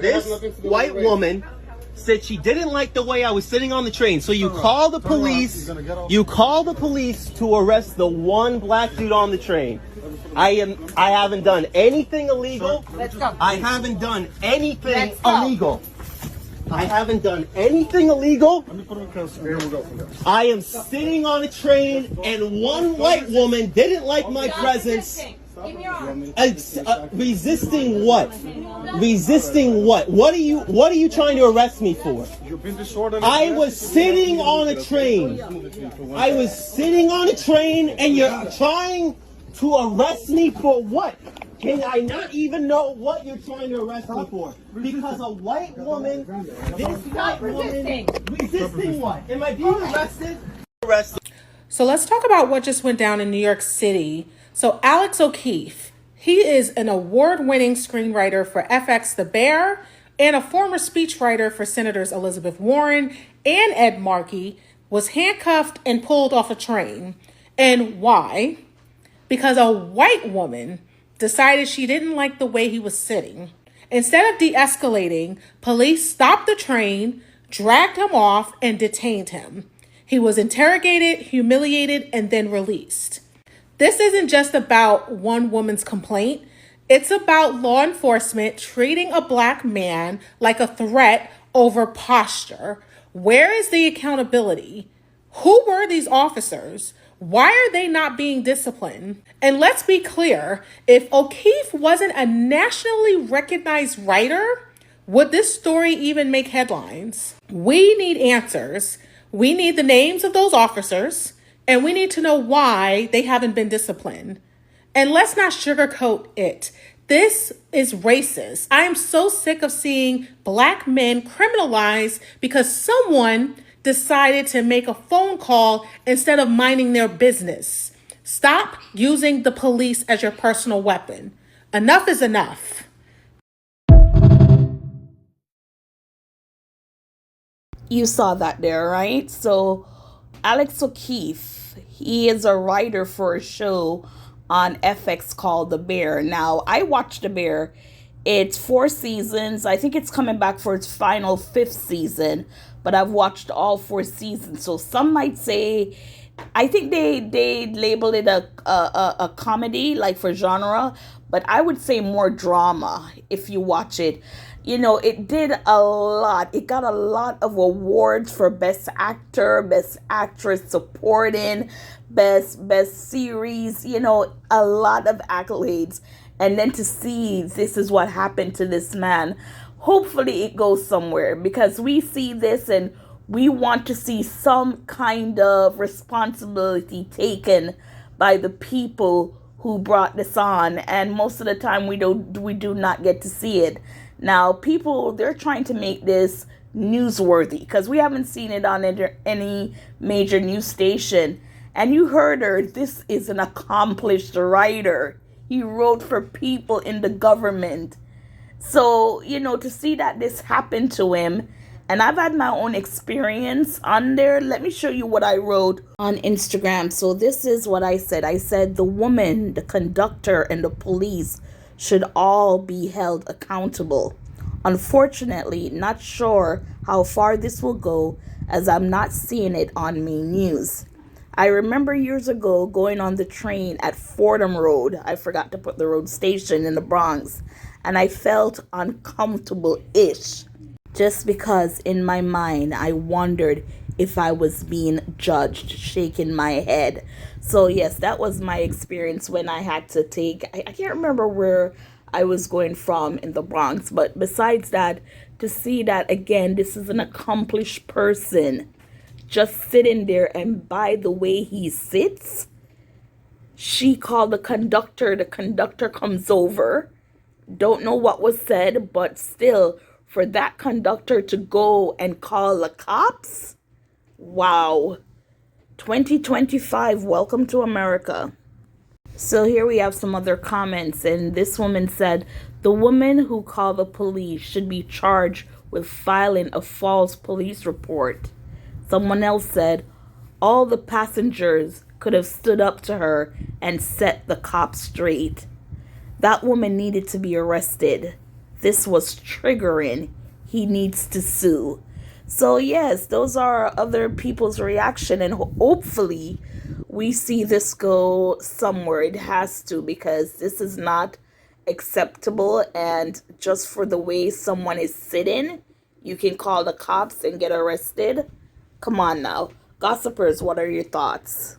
This white woman said she didn't like the way I was sitting on the train. So you call the police. You call the police to arrest the one black dude on the train. I haven't done anything illegal. Let's go. I haven't done anything illegal. I haven't done anything illegal. I am sitting on a train and one white woman didn't like my presence. Resisting what? Resisting what? What are you trying to arrest me for? I was sitting on a train. I was sitting on a train and you're trying to arrest me for what? Can I not even know what you're trying to arrest me for? Because a white woman, this white woman, resisting what? Am I being arrested? So let's talk about what just went down in New York City. So Alex O'Keefe, he is an award-winning screenwriter for FX The Bear and a former speechwriter for Senators Elizabeth Warren and Ed Markey, was handcuffed and pulled off a train. And why? Because a white woman decided she didn't like the way he was sitting. Instead of de-escalating, police stopped the train, dragged him off, and detained him. He was interrogated, humiliated, and then released. This isn't just about one woman's complaint. It's about law enforcement treating a black man like a threat over posture. Where is the accountability? Who were these officers? Why are they not being disciplined? And let's be clear, if O'Keefe wasn't a nationally recognized writer, would this story even make headlines? We need answers. We need the names of those officers, and we need to know why they haven't been disciplined. And let's not sugarcoat it. This is racist. I am so sick of seeing black men criminalized because someone decided to make a phone call instead of minding their business. Stop using the police as your personal weapon. Enough is enough. You saw that there, right? So Alex O'Keefe, he is a writer for a show on FX called The Bear. Now, I watched The Bear. It's 4 seasons. I think it's coming back for its final 5th season, but I've watched all 4 seasons. So some might say, I think they label it a comedy, like for genre, but I would say more drama if you watch it. You know, it did a lot. It got a lot of awards for Best Actor, Best Actress Supporting, Best Series, you know, a lot of accolades. And then to see this is what happened to this man, hopefully it goes somewhere, because we see this and we want to see some kind of responsibility taken by the people who brought this on. And most of the time we do not get to see it. Now, people, they're trying to make this newsworthy because we haven't seen it on any major news station. And you heard her, this is an accomplished writer. He wrote for people in the government. So, you know, to see that this happened to him, and I've had my own experience on there. Let me show you what I wrote on Instagram. So this is what I said. I said the woman, the conductor, and the police should all be held accountable. Unfortunately, not sure how far this will go, as I'm not seeing it on main news. I remember years ago going on the train at Fordham Road. I forgot to put the road station in the Bronx. And I felt uncomfortable-ish. Just because in my mind, I wondered if I was being judged, shaking my head. So yes, that was my experience when I had to take, I can't remember where I was going from in the Bronx. But besides that, to see that, again, this is an accomplished person just sitting there, and by the way he sits, she called the conductor comes over. Don't know what was said, but still, for that conductor to go and call the cops? Wow. 2025, welcome to America. So here we have some other comments, and this woman said, the woman who called the police should be charged with filing a false police report. Someone else said, all the passengers could have stood up to her and set the cops straight. That woman needed to be arrested. this was triggering. He needs to sue. So yes, those are other people's reaction, and hopefully we see this go somewhere. It has to, because this is not acceptable, and just for the way someone is sitting, you can call the cops and get arrested. Come on now. Gossipers, what are your thoughts?